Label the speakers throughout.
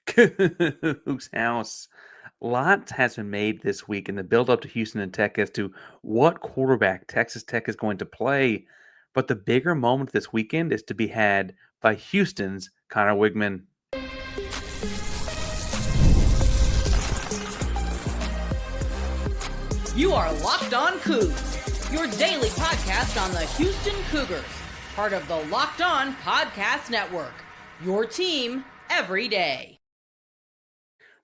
Speaker 1: Coogs house. Lots has been made this week in the build up to Houston and Tech as to what quarterback Texas Tech is going to play. But the bigger moment this weekend is to be had by Houston's Conner Weigman.
Speaker 2: You are Locked On Cougs, your daily podcast on the Houston Cougars, part of the Locked On Podcast Network, your team every day.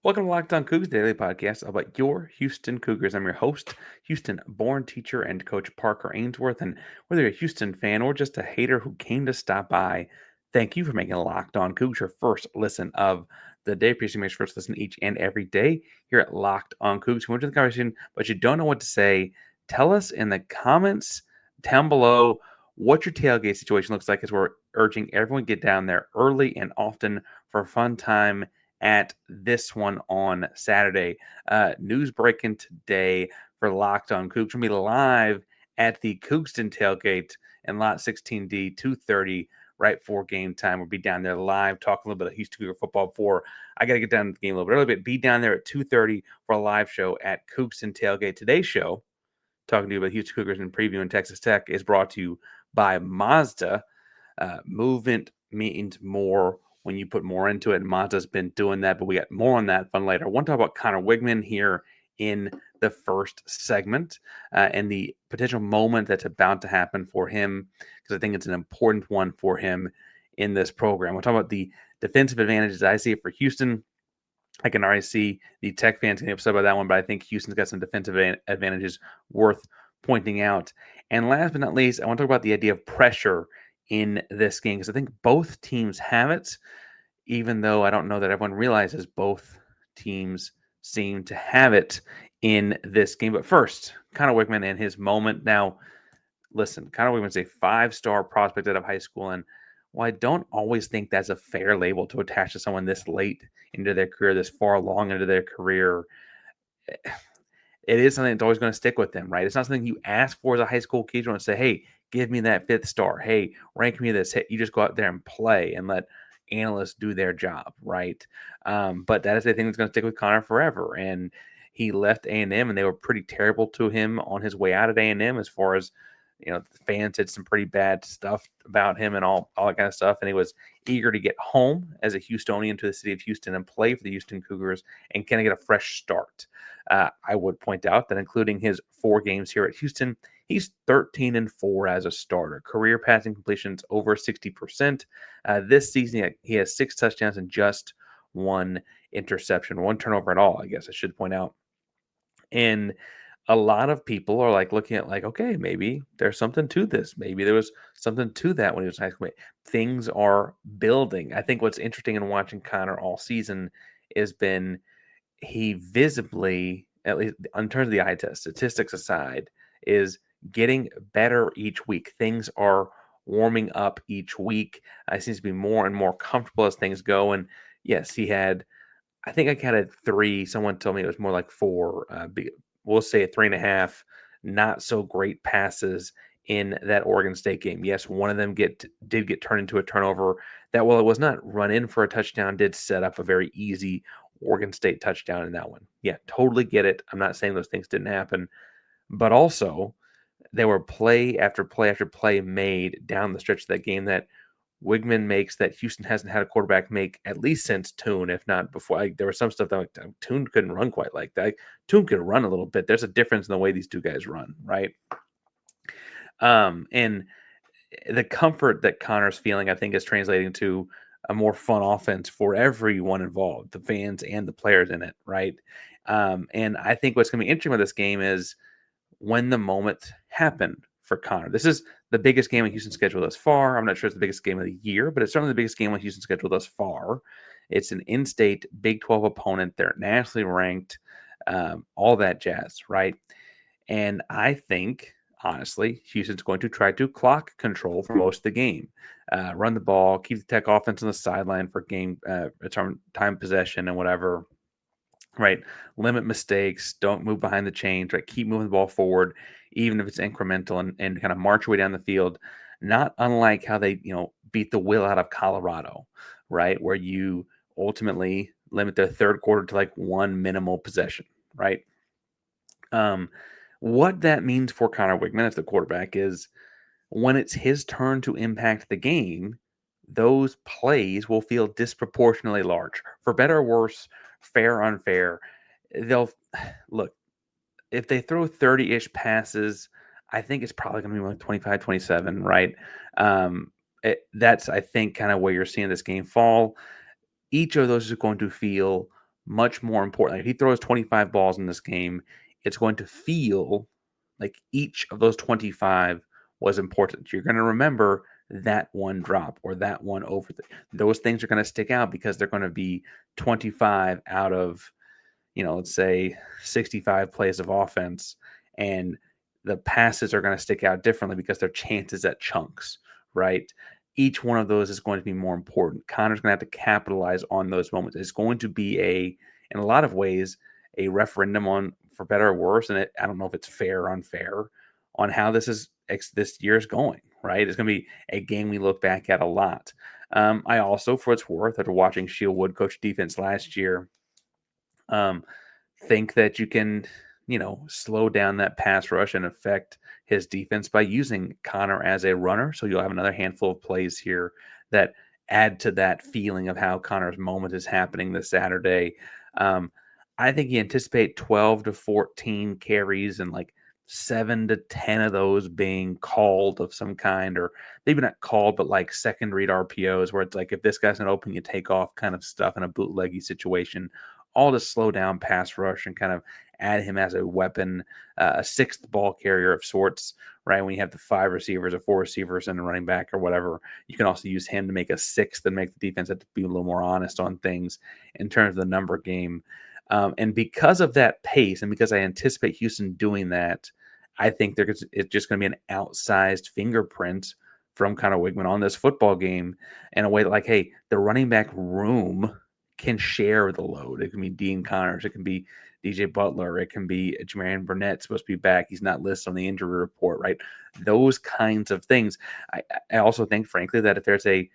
Speaker 1: Welcome to Locked On Cougs Daily Podcast about your Houston Cougars. I'm your host, Houston-born teacher and coach Parker Ainsworth. And whether you're a Houston fan or just a hater who came to stop by, thank you for making Locked On Cougs your first listen of the day. Appreciate you make your first listen each and every day here at Locked On Cougs. We're into the conversation, but you don't know what to say. Tell us in the comments down below what your tailgate situation looks like, as we're urging everyone to get down there early and often for a fun time at this one on Saturday. News breaking today for Locked On Cougs. We'll be live at the Coogston tailgate in Lot 16D, 2:30, right before game time. We'll be down there live, talking a little bit of Houston Cougar football before I got to get down to the game a little bit early, but be down there at 2:30 for a live show at Coogston tailgate. Today's show, talking to you about Houston Cougars and previewing Texas Tech, is brought to you by Mazda. Movement means more when you put more into it. And Mazda's been doing that, but we got more on that fun later. I want to talk about Conner Weigman here in the first segment and the potential moment that's about to happen for him, because I think it's an important one for him in this program. We'll talk about the defensive advantages I see it for Houston. I can already see the Tech fans getting upset about that one, but I think Houston's got some defensive advantages worth pointing out. And last but not least, I want to talk about the idea of pressure in this game, because I think both teams have it, even though I don't know that everyone realizes both teams seem to have it in this game. But first, Conner Weigman and his moment. Now, listen, Conner Weigman's a 5-star prospect out of high school, and while I don't always think that's a fair label to attach to someone this late into their career, this far along into their career, it is something that's always going to stick with them, right? It's not something you ask for as a high school kid. You want to say, hey, give me that 5th star. Hey, rank me this. Hey, you just go out there and play and let analysts do their job, right? But that is the thing that's going to stick with Conner forever. And he left A&M, and they were pretty terrible to him on his way out of A&M, as far as, the fans said some pretty bad stuff about him and all that kind of stuff. And he was eager to get home as a Houstonian to the city of Houston and play for the Houston Cougars and kind of get a fresh start. I would point out that including his 4 games here at Houston, he's 13-4 as a starter. Career passing completions over 60%. This season, he has 6 touchdowns and just 1 interception, 1 turnover at all, I guess I should point out. And a lot of people are looking at okay, maybe there's something to this. Maybe there was something to that when he was in high school. Things are building. I think what's interesting in watching Conner all season has been he visibly, at least in terms of the eye test, statistics aside, is getting better each week. Things are warming up each week. He seems to be more and more comfortable as things go. And yes, he had, I think I counted 3. Someone told me it was more like 4. We'll say 3.5 not so great passes in that Oregon State game. Yes, one of them did get turned into a turnover that, while it was not run in for a touchdown, did set up a very easy Oregon State touchdown in that one. Yeah, totally get it. I'm not saying those things didn't happen, but also there were play after play after play made down the stretch of that game that Weigman makes that Houston hasn't had a quarterback make at least since Toon, if not before. There was some stuff that Toon couldn't run quite like that. Toon could run a little bit. There's a difference in the way these two guys run, right? And the comfort that Conner's feeling, I think, is translating to a more fun offense for everyone involved, the fans and the players in it, right? And I think what's going to be interesting with this game is when the moments happen for Conner. This is the biggest game on Houston's schedule thus far. I'm not sure it's the biggest game of the year, but it's certainly the biggest game on Houston's schedule thus far. It's an in-state Big 12 opponent. They're nationally ranked, all that jazz, right? And I think, honestly, Houston's going to try to clock control for most of the game. Run the ball, keep the Tech offense on the sideline for game time possession and whatever, right? Limit mistakes, don't move behind the chains, right? Keep moving the ball forward, even if it's incremental, and kind of march your way down the field. Not unlike how they, beat the will out of Colorado, right? Where you ultimately limit their third quarter to like one minimal possession, right? Um, what that means for Conner Weigman as the quarterback is when it's his turn to impact the game, those plays will feel disproportionately large. For better or worse, fair or unfair, they'll look, if they throw 30-ish passes, I think it's probably going to be like 25, 27, right? That's, I think, kind of where you're seeing this game fall. Each of those is going to feel much more important. Like if he throws 25 balls in this game, it's going to feel like each of those 25 was important. You're going to remember that one drop or that one over. Those things are going to stick out because they're going to be 25 out of, let's say 65 plays of offense, and the passes are going to stick out differently because they're chances at chunks, right? Each one of those is going to be more important. Connor's going to have to capitalize on those moments. It's going to be in a lot of ways, a referendum on, for better or worse, and I don't know if it's fair or unfair, on how this year is going, right? It's going to be a game we look back at a lot. I also, for what's worth, after watching Shieldwood coach defense last year, um, think that you can, slow down that pass rush and affect his defense by using Connor as a runner. So you'll have another handful of plays here that add to that feeling of how Connor's moment is happening this Saturday. Um, I think you anticipate 12 to 14 carries and like 7 to 10 of those being called of some kind, or maybe not called, but like second read RPOs, where it's like if this guy's not open, you take off kind of stuff in a bootleggy situation, all to slow down pass rush and kind of add him as a weapon, a sixth ball carrier of sorts, right? When you have the 5 receivers or 4 receivers and a running back or whatever, you can also use him to make a sixth and make the defense have to be a little more honest on things in terms of the number game. And because of that pace, and because I anticipate Houston doing that, I think it's just going to be an outsized fingerprint from Conner Weigman on this football game in a way that, like, hey, the running back room can share the load. It can be Dean Connors, it can be DJ Butler, it can be Jermaine Burnett supposed to be back. He's not listed on the injury report, right? Those kinds of things. I also think, frankly, that if there's a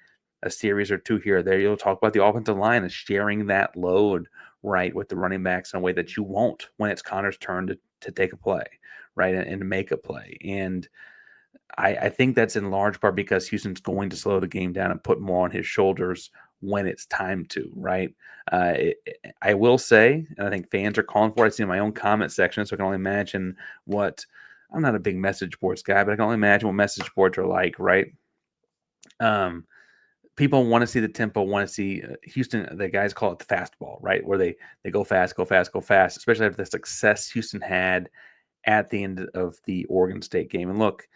Speaker 1: series or two here or there, you'll talk about the offensive line and sharing that load, right, with the running backs in a way that you won't when it's Connor's turn to take a play, right, and to make a play. And I think that's in large part because Houston's going to slow the game down and put more on his shoulders when it's time to, right? I will say, and I think fans are calling for it. I see in my own comment section, so I can only imagine what. I'm not a big message boards guy, but I can only imagine what message boards are like, right? People want to see the tempo, want to see Houston. The guys call it the fastball, right? Where they go fast, go fast, go fast. Especially after the success Houston had at the end of the Oregon State game. And look,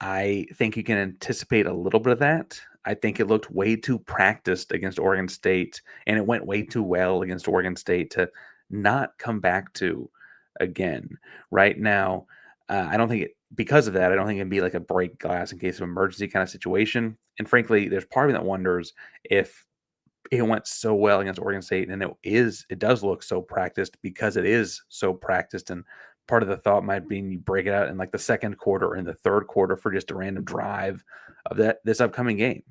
Speaker 1: I think you can anticipate a little bit of that. I think it looked way too practiced against Oregon State, and it went way too well against Oregon State to not come back to again. Right now, I don't think because of that, I don't think it'd be like a break glass in case of emergency kind of situation. And frankly, there's part of me that wonders if it went so well against Oregon State, and it does look so practiced because it is so practiced. And part of the thought might be you break it out in like the second quarter or in the third quarter for just a random drive of this upcoming game,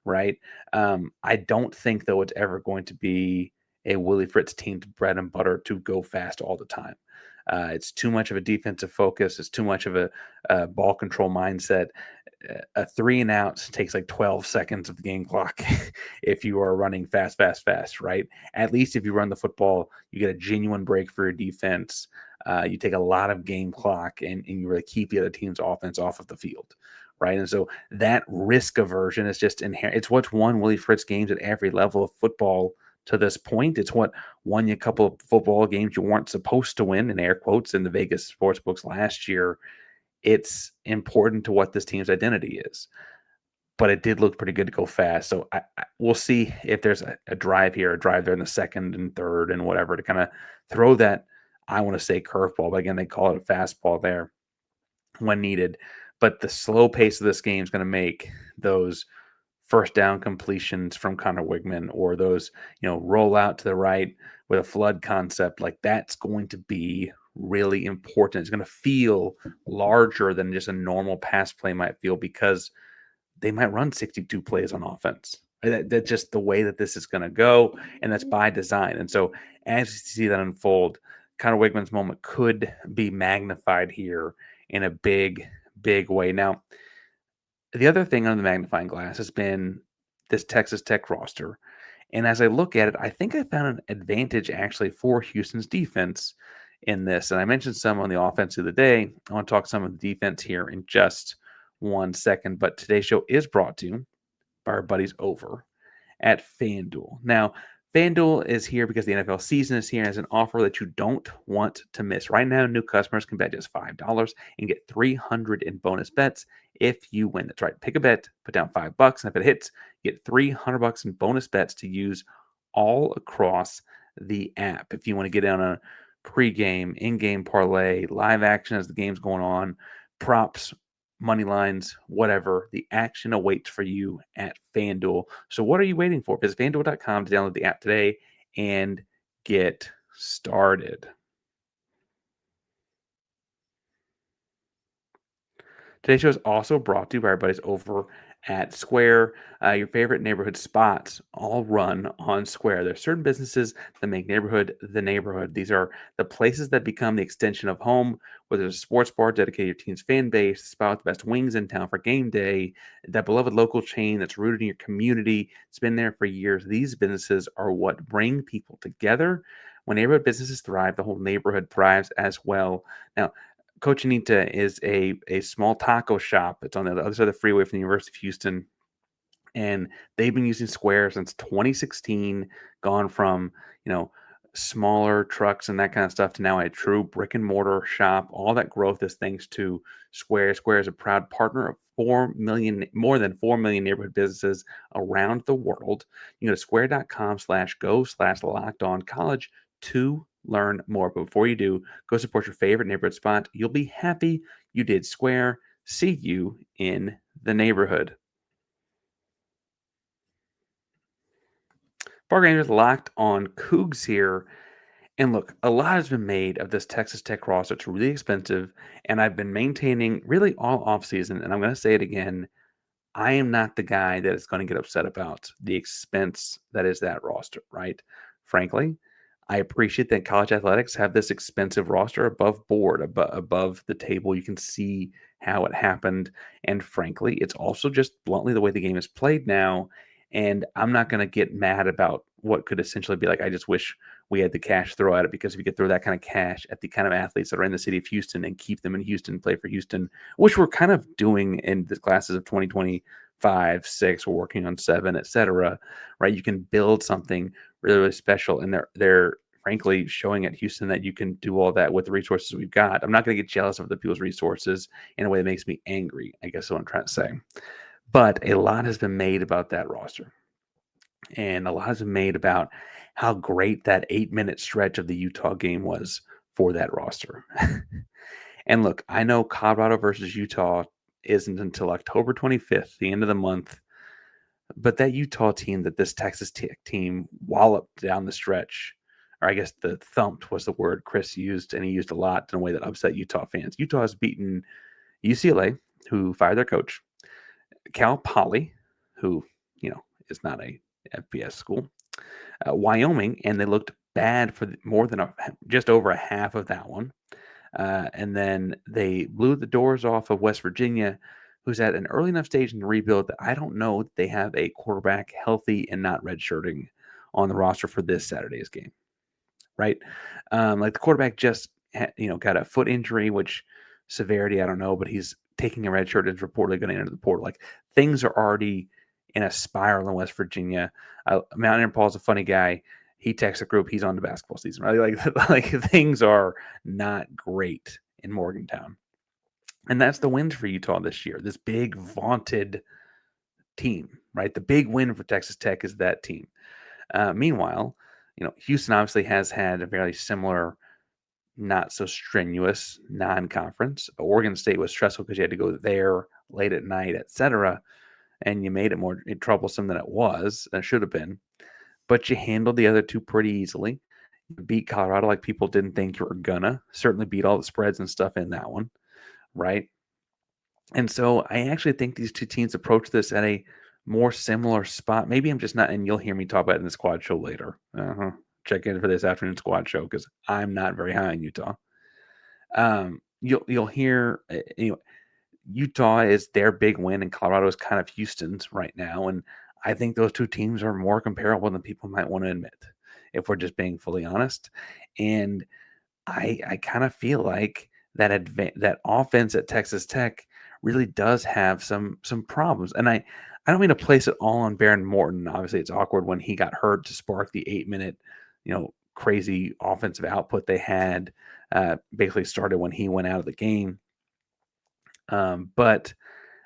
Speaker 1: right? I don't think though it's ever going to be a Willie Fritz team's bread and butter to go fast all the time. It's too much of a defensive focus. It's too much of a ball control mindset. A 3 and out takes like 12 seconds of the game clock if you are running fast, fast, fast, right? At least if you run the football, you get a genuine break for your defense. You take a lot of game clock and you really keep the other team's offense off of the field, right? And so that risk aversion is just inherent. It's what's won Willie Fritz games at every level of football to this point. It's what won you a couple of football games you weren't supposed to win, in air quotes, in the Vegas sports books last year. It's important to what this team's identity is. But it did look pretty good to go fast. So we'll see if there's a drive here, a drive there in the second and third and whatever to kind of throw that, I want to say curveball, but again, they call it a fastball there when needed. But the slow pace of this game is going to make those first down completions from Conner Weigman or those, roll out to the right with a flood concept, like that's going to be really important. It's going to feel larger than just a normal pass play might feel because they might run 62 plays on offense, That's just the way that this is going to go, and that's by design. And so, as you see that unfold, Conner Weigman's moment could be magnified here in a big, big way. Now, the other thing under the magnifying glass has been this Texas Tech roster. And as I look at it, I think I found an advantage actually for Houston's defense in this. And I mentioned some on the offense of the day. I want to talk some of the defense here in just 1 second. But today's show is brought to you by our buddies over at FanDuel. Now, FanDuel is here because the NFL season is here as an offer that you don't want to miss. Right now, new customers can bet just $5 and get 300 in bonus bets if you win. That's right. Pick a bet, put down $5, and if it hits, get $300 in bonus bets to use all across the app. If you want to get on a pregame, in-game parlay, live action as the game's going on, props, money lines, whatever. The action awaits for you at FanDuel. So what are you waiting for? Visit FanDuel.com to download the app today and get started. Today's show is also brought to you by our buddies over at Square. Your favorite neighborhood spots all run on Square. There are certain businesses that make neighborhood the neighborhood. These are the places that become the extension of home, whether it's a sports bar dedicated to your team's fan base, the spot with the best wings in town for game day, that beloved local chain that's rooted in your community. It's been there for years. These businesses are what bring people together. When neighborhood businesses thrive, the whole neighborhood thrives as well. Now, Cochinita is a small taco shop. It's on the other side of the freeway from the University of Houston, and they've been using Square since 2016. Gone from smaller trucks and that kind of stuff to now a true brick and mortar shop. All that growth is thanks to Square. Square is a proud partner of more than 4 million neighborhood businesses around the world. You go to square.com/go/locked-on-college to learn more. But before you do, go support your favorite neighborhood spot. You'll be happy you did. Square. See you in the neighborhood. Pregame is locked on Coogs here. And look, a lot has been made of this Texas Tech roster. It's really expensive. And I've been maintaining really all offseason. And I'm going to say it again. I am not the guy that is going to get upset about the expense that is that roster, right? Frankly, I appreciate that college athletics have this expensive roster above board, above the table. You can see how it happened. And frankly, it's also just bluntly the way the game is played now. And I'm not going to get mad about what could essentially be like, I just wish we had the cash to throw at it, because if you could throw that kind of cash at the kind of athletes that are in the city of Houston and keep them in Houston, play for Houston, which we're kind of doing in the classes of 2025, 6, we're working on 7, etc. Right? You can build something really, really special, and they're frankly showing at Houston that you can do all that with the resources we've got. I'm not going to get jealous of the people's resources in a way that makes me angry, I guess is what I'm trying to say. But a lot has been made about that roster. And a lot has been made about how great that 8-minute stretch of the Utah game was for that roster. And look, I know Colorado versus Utah isn't until October 25th, the end of the month. But that Utah team that this Texas Tech team walloped down the stretch, or I guess the thumped was the word Chris used, and he used a lot in a way that upset Utah fans. Utah has beaten UCLA, who fired their coach, Cal Poly, who, is not a FBS school, Wyoming, and they looked bad for more than just over a half of that one. And then they blew the doors off of West Virginia, who's at an early enough stage in the rebuild that I don't know that they have a quarterback healthy and not redshirting on the roster for this Saturday's game, right? Like the quarterback just got a foot injury, which severity I don't know, but he's taking a redshirt and is reportedly going to enter the portal. Like things are already in a spiral in West Virginia. Mountaineer Paul's a funny guy. He texts the group. He's on the basketball season, right? Like things are not great in Morgantown, and that's the wins for Utah this year. This big vaunted team, right? The big win for Texas Tech is that team. Meanwhile, Houston obviously has had a very similar, not so strenuous non-conference. Oregon State was stressful because you had to go there late at night, etc., and you made it more troublesome than it was. It should have been. But you handled the other two pretty easily. You beat Colorado like people didn't think you were gonna. Certainly beat all the spreads and stuff in that one, right? And so I actually think these two teams approach this at a more similar spot. Maybe I'm just not, and you'll hear me talk about it in the squad show later. Check in for this afternoon squad show because I'm not very high on Utah. You'll hear anyway. Utah is their big win, and Colorado is kind of Houston's right now. And I think those two teams are more comparable than people might want to admit, if we're just being fully honest. And I kind of feel like that offense at Texas Tech really does have some problems. And I don't mean to place it all on Baron Morton. Obviously, it's awkward when he got hurt to spark the 8 minute, crazy offensive output they had. Basically started when he went out of the game. But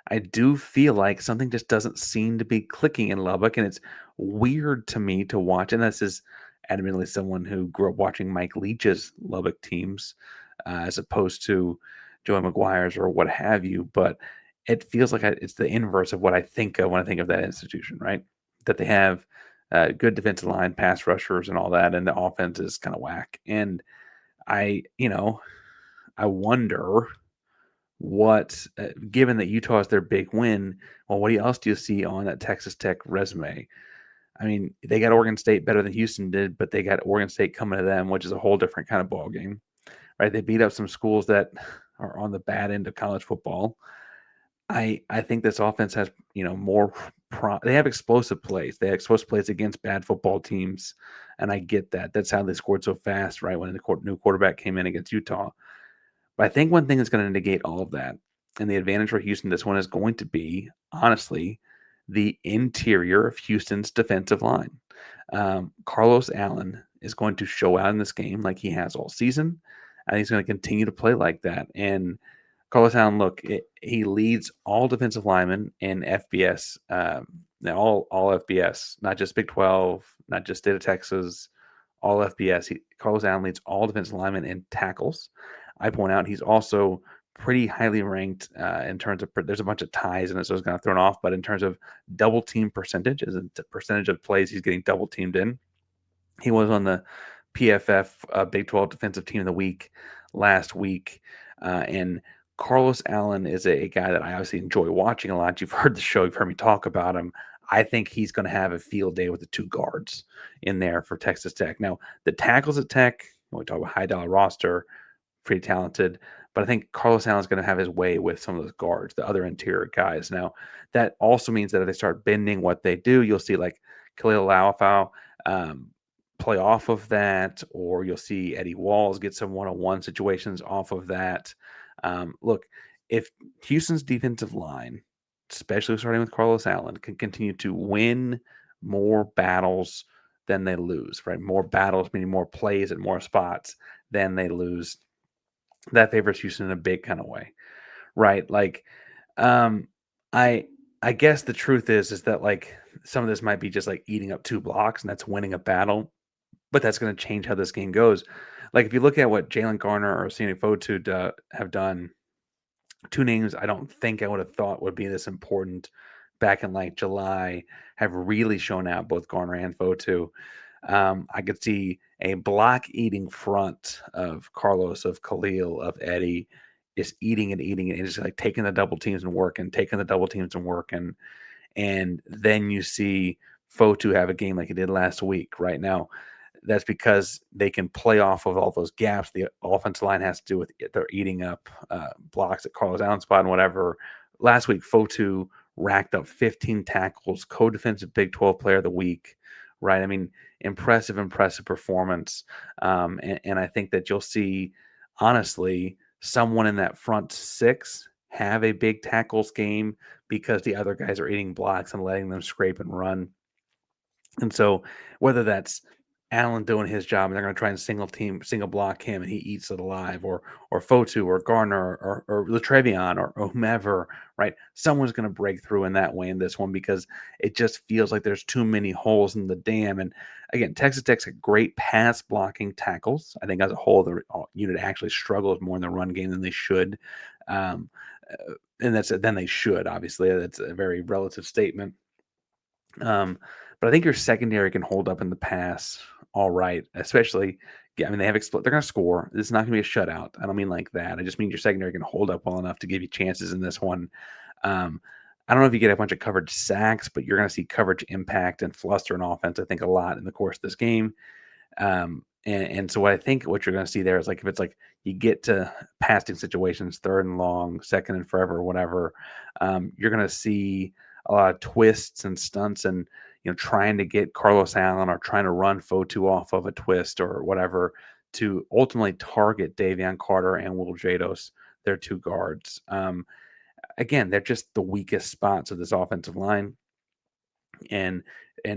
Speaker 1: I do feel like something just doesn't seem to be clicking in Lubbock, and it's weird to me to watch. And this is admittedly someone who grew up watching Mike Leach's Lubbock teams, as opposed to Joey McGuire's or what have you. But it feels like it's the inverse of what I think of when I think of that institution, right? That they have good defensive line, pass rushers, and all that, and the offense is kind of whack. And I wonder given that Utah is their big win, well, what else do you see on that Texas Tech resume? I mean, they got Oregon State better than Houston did, but they got Oregon State coming to them, which is a whole different kind of ball game, right? They beat up some schools that are on the bad end of college football. I think this offense has more. They have explosive plays. They have explosive plays against bad football teams, and I get that. That's how they scored so fast, right? When the new quarterback came in against Utah. But I think one thing that's going to negate all of that, and the advantage for Houston this one is going to be, honestly, the interior of Houston's defensive line. Carlos Allen is going to show out in this game like he has all season, and he's going to continue to play like that. And Carlos Allen, look, he leads all defensive linemen in FBS, all FBS, not just Big 12, not just State of Texas, all FBS. Carlos Allen leads all defensive linemen in tackles. I point out he's also pretty highly ranked in terms of there's a bunch of ties in it, so it's kind of thrown off. But in terms of double team percentage, as a percentage of plays he's getting double teamed in, he was on the PFF Big 12 Defensive Team of the Week last week, and Carlos Allen is a guy that I obviously enjoy watching a lot. You've heard the show, you've heard me talk about him. I think he's going to have a field day with the two guards in there for Texas Tech. Now, the tackles at Tech, when we talk about high dollar roster, pretty talented. But I think Carlos Allen's going to have his way with some of those guards, the other interior guys. Now, that also means that if they start bending what they do, you'll see like Khalil Laufau play off of that, or you'll see Eddie Walls get some one-on-one situations off of that. Look, if Houston's defensive line, especially starting with Carlos Allen, can continue to win more battles than they lose, right? More battles, meaning more plays at more spots than they lose. That favors Houston in a big kind of way, right? Like, um, I I guess the truth is that like some of this might be just like eating up two blocks, and that's winning a battle, but that's going to change how this game goes. Like if you look at what Jalen Garner or Sini Fotu have done, two names I don't think I would have thought would be this important back in like July have really shown out, both Garner and Fotu. I could see a block eating front of Carlos, of Khalil, of Eddie, just eating and just like taking the double teams and working, taking the double teams and working. And then you see Fotu have a game like he did last week. Right now, that's because they can play off of all those gaps. The offensive line has to do with it. They're eating up blocks at Carlos Allen spot and whatever. Last week, Fotu racked up 15 tackles, co-defensive Big 12 Player of the Week. Right? I mean, impressive performance. And I think that you'll see, honestly, someone in that front six have a big tackles game because the other guys are eating blocks and letting them scrape and run. And so whether that's Allen doing his job and they're going to try and single block him and he eats it alive, or Fotu or Garner or Latrevion or whomever, right? Someone's going to break through in that way in this one because it just feels like there's too many holes in the dam. And again, Texas Tech's a great pass blocking tackles. I think as a whole, the unit actually struggles more in the run game than they should. And then they should, obviously. That's a very relative statement. But I think your secondary can hold up in the pass all right, especially. Yeah, I mean, they're going to score. This is not going to be a shutout. I don't mean like that. I just mean your secondary can hold up well enough to give you chances in this one. Um, I don't know if you get a bunch of coverage sacks, but you're going to see coverage impact and fluster and offense, I think, a lot in the course of this game. And so what I think what you're going to see there is like if it's like you get to passing situations, third and long, second and forever, whatever, you're going to see a lot of twists and stunts and trying to get Carlos Allen or trying to run Fotu off of a twist or whatever to ultimately target Davion Carter and Will Jados, their two guards. Again, they're just the weakest spots of this offensive line, and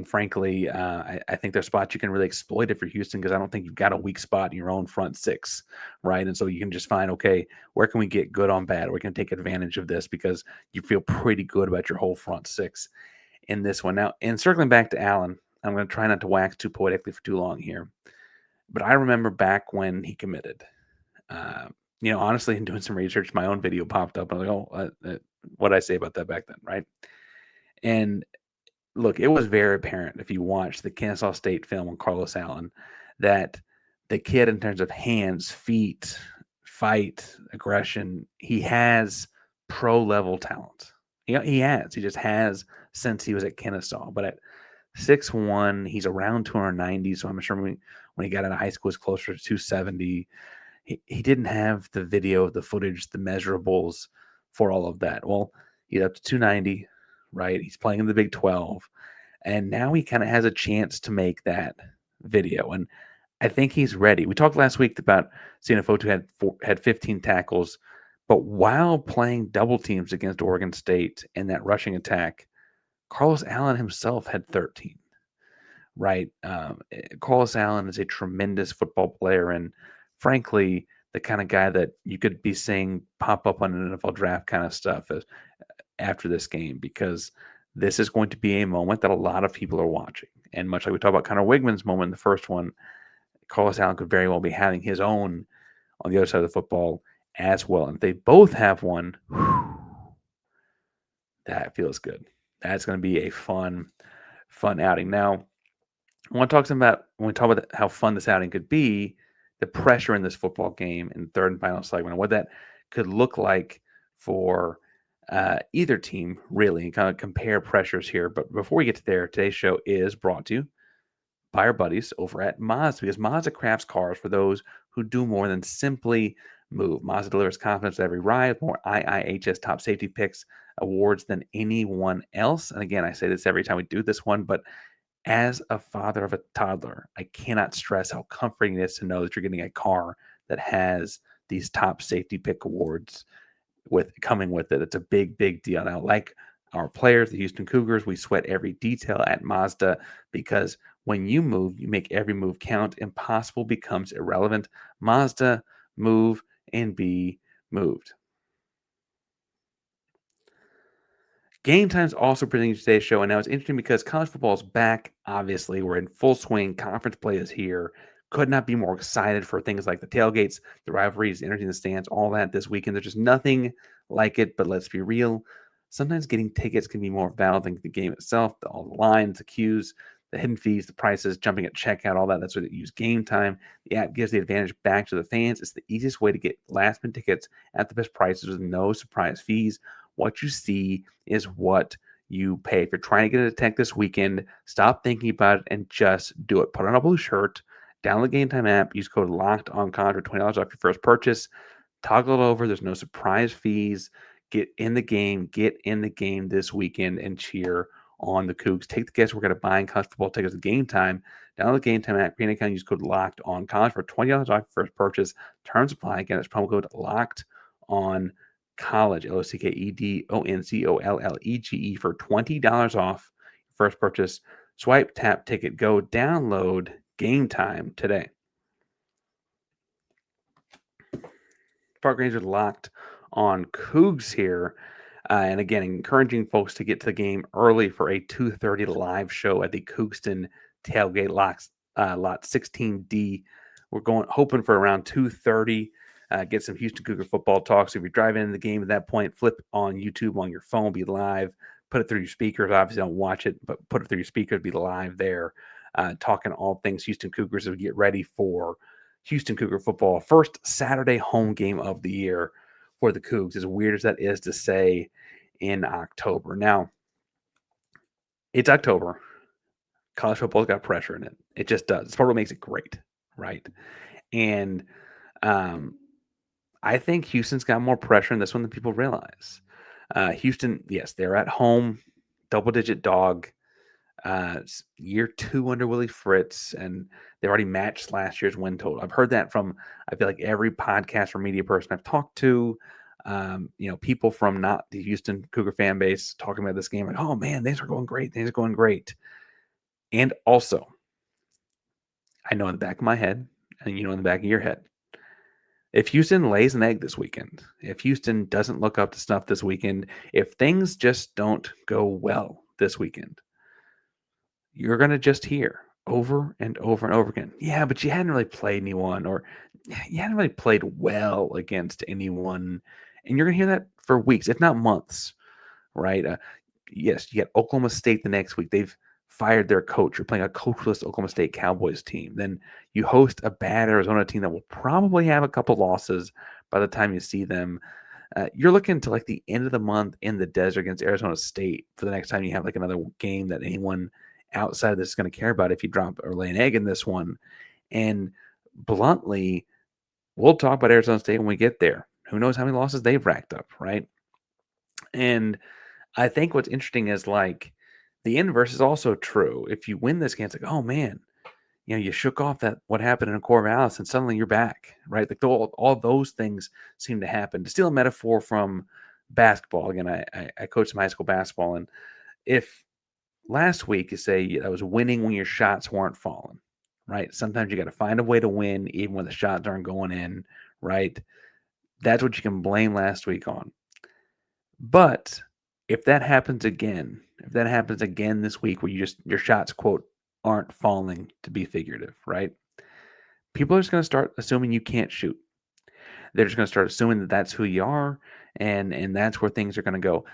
Speaker 1: frankly, I think there's spots you can really exploit it for Houston because I don't think you've got a weak spot in your own front six, right? And so you can just find, okay, where can we get good on bad? We can take advantage of this because you feel pretty good about your whole front six in this one. Now, and circling back to Allen, I'm going to try not to wax too poetically for too long here, but I remember back when he committed. Uh, honestly, in doing some research, my own video popped up. I was like, oh, what did I say about that back then, right? And look, it was very apparent if you watch the Kansas State film on Carlos Allen that the kid, in terms of hands, feet, fight, aggression, he has pro level talent. He has. He just has since he was at Kennesaw. But at 6'1", he's around 290. So I'm sure when he got out of high school, he was closer to 270. He didn't have the video, the footage, the measurables for all of that. Well, he's up to 290, right? He's playing in the Big 12. And now he kind of has a chance to make that video. And I think he's ready. We talked last week about seeing if Fotu had 15 tackles, but while playing double teams against Oregon State in that rushing attack, Carlos Allen himself had 13, right? Carlos Allen is a tremendous football player and, frankly, the kind of guy that you could be seeing pop up on an NFL draft kind of stuff after this game because this is going to be a moment that a lot of people are watching. And much like we talked about Conner Weigman's moment in the first one, Carlos Allen could very well be having his own on the other side of the football as well. And if they both have one, that feels good. That's going to be a fun outing. Now, I want to talk about when we talk about how fun this outing could be, the pressure in this football game in the third and final segment, and what that could look like for either team, really, and kind of compare pressures here. But before we get to there, today's show is brought to you by our buddies over at Mazda, because Mazda crafts cars for those who do more than simply move. Mazda delivers confidence at every ride, more IIHS top safety picks awards than anyone else. And again, I say this every time we do this one, but as a father of a toddler, I cannot stress how comforting it is to know that you're getting a car that has these top safety pick awards coming with it. It's a big deal. Now, like our players, the Houston Cougars, we sweat every detail at Mazda because when you move, you make every move count. Impossible becomes irrelevant. Mazda, move and be moved. Game Time's also presenting today's show, and now it's interesting because college football is back. Obviously, we're in full swing. Conference play is here. Could not be more excited for things like the tailgates, the rivalries, the energy in the stands, all that this weekend. There's just nothing like it, but let's be real. Sometimes getting tickets can be more valuable than the game itself. All the lines, the queues, the hidden fees, the prices, jumping at checkout, all that. That's what you use Game Time. The app gives the advantage back to the fans. It's the easiest way to get last-minute tickets at the best prices with no surprise fees. What you see is what you pay. If you're trying to get a tech this weekend, stop thinking about it and just do it. Put on a blue shirt, download the Game Time app, use code LOCKEDONCON for $20 off your first purchase. Toggle it over. There's no surprise fees. Get in the game this weekend and cheer on the Cougs. Take the guesswork out of buying college football tickets at Game Time. Download the Game Time app, create an account, use code LOCKEDONCON for $20 off your first purchase. Terms apply. Again, it's promo code LOCKEDON College, LOCKEDONCOLLEGE for $20 off your first purchase. Swipe, tap, ticket, go. Download Game Time today. Park Rangers locked on Cougs here. And again, encouraging folks to get to the game early for a 2:30 live show at the Cougston Tailgate Lot 16D. We're hoping for around 2:30. Get some Houston Cougar football talk. So if you're driving in the game at that point, flip on YouTube on your phone, be live. Put it through your speakers. Obviously, don't watch it, but put it through your speakers, be live there, talking all things Houston Cougars as we get ready for Houston Cougar football. First Saturday home game of the year for the Cougs. As weird as that is to say in October. Now, it's October. College football's got pressure in it. It just does. It's part of what makes it great, right? And um, I think Houston's got more pressure in this one than people realize. Houston, yes, they're at home, double-digit dog. Year 2 under Willie Fritz, and they've already matched last year's win total. I've heard that from, I feel like, every podcast or media person I've talked to. People from not the Houston Cougar fan base talking about this game, like, oh man, things are going great. Things are going great. And also, I know in the back of my head, and in the back of your head, if Houston lays an egg this weekend, if Houston doesn't look up to snuff this weekend, if things just don't go well this weekend, you're going to just hear over and over and over again, yeah, but you hadn't really played anyone, or you hadn't really played well against anyone. And you're going to hear that for weeks, if not months, right? Yes, you get Oklahoma State the next week. They've fired their coach. You're playing a coachless Oklahoma State Cowboys team. Then you host a bad Arizona team that will probably have a couple losses by the time you see them. You're looking to like the end of the month in the desert against Arizona State for the next time you have like another game that anyone outside of this is going to care about if you drop or lay an egg in this one. And bluntly, we'll talk about Arizona State when we get there. Who knows how many losses they've racked up, right? And I think what's interesting is like the inverse is also true. If you win this game, it's like, oh man, you shook off that what happened in Corvallis, and suddenly you're back, right? Like all those things seem to happen. To steal a metaphor from basketball, again, I coached some high school basketball, and if last week you say I was winning when your shots weren't falling, right? Sometimes you got to find a way to win even when the shots aren't going in, right? That's what you can blame last week on. But if that happens again, this week where your shots quote aren't falling, to be figurative, right? People are just going to start assuming you can't shoot. They're just going to start assuming that that's who you are, and that's where things are going to go.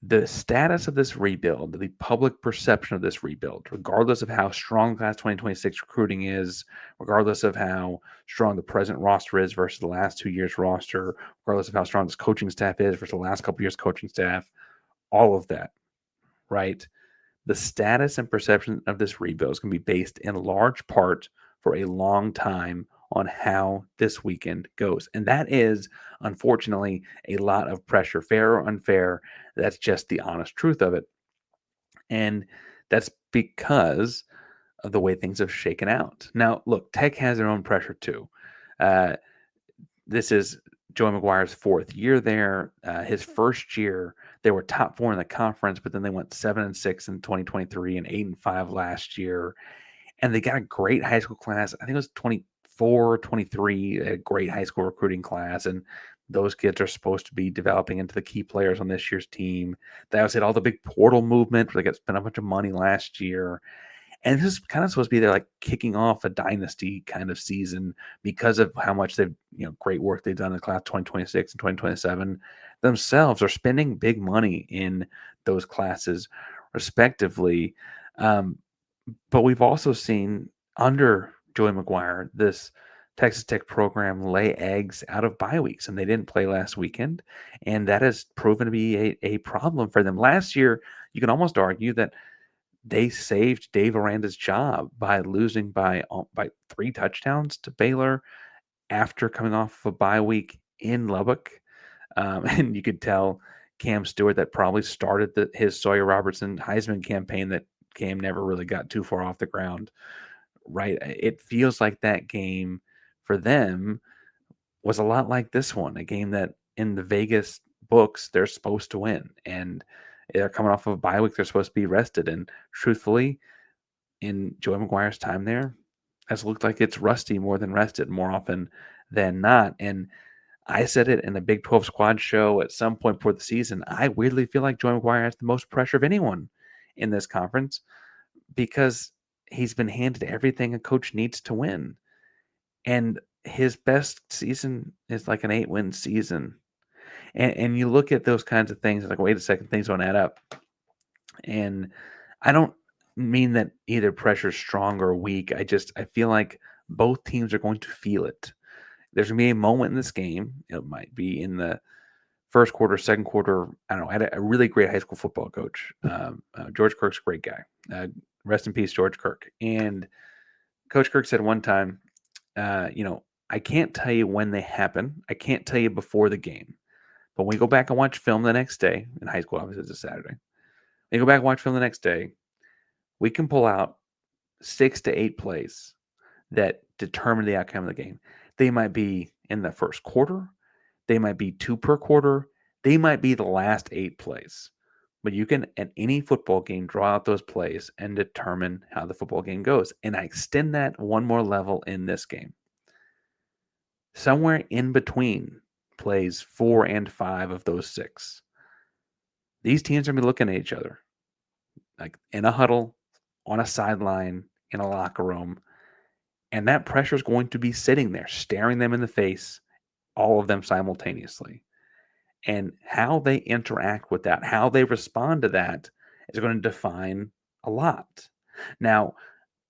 Speaker 1: The status of this rebuild, the public perception of this rebuild, regardless of how strong class 2026 recruiting is, regardless of how strong the present roster is versus the last 2 years roster, regardless of how strong this coaching staff is versus the last couple years coaching staff, all of that, right? The status and perception of this rebuild is going to be based in large part for a long time on how this weekend goes. And that is, unfortunately, a lot of pressure, fair or unfair. That's just the honest truth of it. And that's because of the way things have shaken out. Now, look, Tech has their own pressure too. Uh, this is Joey McGuire's 4th year there. His first year, they were top 4 in the conference, but then they went 7-6 in 2023 and 8-5 last year. And they got a great high school class. I think it was 24, 23, a great high school recruiting class. And those kids are supposed to be developing into the key players on this year's team. They also had all the big portal movement where they got spent a bunch of money last year. And this is kind of supposed to be their like kicking off a dynasty kind of season because of how much they've, great work they've done in class 2026 and 2027 themselves are spending big money in those classes respectively. But we've also seen under Joey McGuire, this Texas Tech program lay eggs out of bye weeks, and they didn't play last weekend. And that has proven to be a problem for them. Last year, you can almost argue that they saved Dave Aranda's job by losing by 3 touchdowns to Baylor after coming off of a bye week in Lubbock. And you could tell Cam Stewart that probably started his Sawyer Robertson Heisman campaign that Cam never really got too far off the ground, right? It feels like that game for them was a lot like this one, a game that in the Vegas books they're supposed to win, and they're coming off of a bye week. They're supposed to be rested, and truthfully, in Joey McGuire's time there, has looked like it's rusty more than rested more often than not. And I said it in a Big 12 squad show at some point before the season. I weirdly feel like Joey McGuire has the most pressure of anyone in this conference because he's been handed everything a coach needs to win. And his best season is like an 8-win season. And you look at those kinds of things, like, wait a second, things don't add up. And I don't mean that either pressure is strong or weak. I feel like both teams are going to feel it. There's going to be a moment in this game. It might be in the first quarter, second quarter. I don't know. I had a really great high school football coach. George Kirk's a great guy. Rest in peace, George Kirk. And Coach Kirk said one time, I can't tell you when they happen. I can't tell you before the game. But when we go back and watch film the next day, in high school, obviously it's a Saturday. When you go back and watch film the next day, we can pull out 6 to 8 plays that determine the outcome of the game. They might be in the first quarter. They might be 2 per quarter. They might be the last 8 plays. But you can, at any football game, draw out those plays and determine how the football game goes. And I extend that one more level in this game. Somewhere in between plays 4 and 5 of those 6, these teams are going to be looking at each other, like in a huddle, on a sideline, in a locker room. And that pressure is going to be sitting there, staring them in the face, all of them simultaneously. And how they interact with that, how they respond to that is going to define a lot. Now,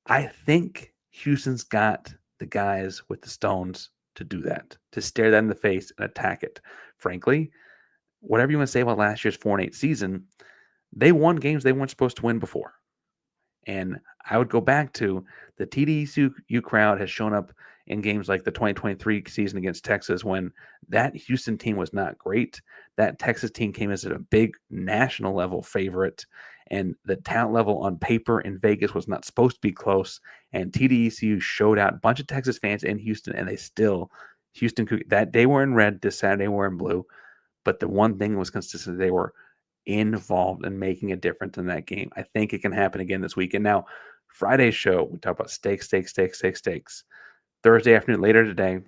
Speaker 1: I think Houston's got the guys with the stones to do that, to stare that in the face and attack it. Frankly, whatever you want to say about last year's 4-8 season, they won games they weren't supposed to win before. And I would go back to the TDECU crowd has shown up in games like the 2023 season against Texas when that Houston team was not great. That Texas team came as a big national level favorite, and the talent level on paper in Vegas was not supposed to be close. And TDECU showed out a bunch of Texas fans in Houston, and they still that day were in red, this Saturday were in blue. But the one thing was consistent: they were involved in making a difference in that game. I think it can happen again this weekend. Now, Friday's show, we talk about stakes. Thursday afternoon, later today, you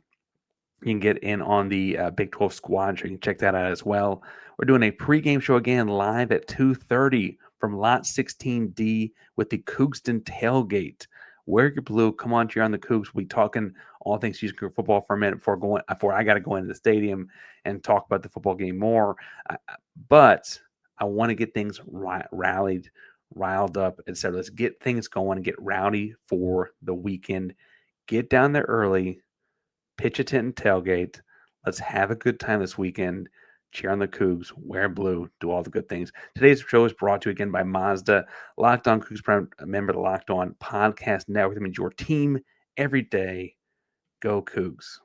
Speaker 1: can get in on the Big 12 squad. You can check that out as well. We're doing a pregame show again live at 2:30 from Lot 16D with the Coogston tailgate. Wear your blue. Come on, cheer on the Cougs. We'll be talking all things Houston Cougar football for a minute before I got to go into the stadium and talk about the football game more. But I want to get things rallied, riled up, etc. Let's get things going and get rowdy for the weekend. Get down there early, pitch a tent and tailgate. Let's have a good time this weekend. Cheer on the Cougs, wear blue, do all the good things. Today's show is brought to you again by Mazda. Locked On Cougs, proud member of the Locked On Podcast Network. That means your team every day. Go Cougs.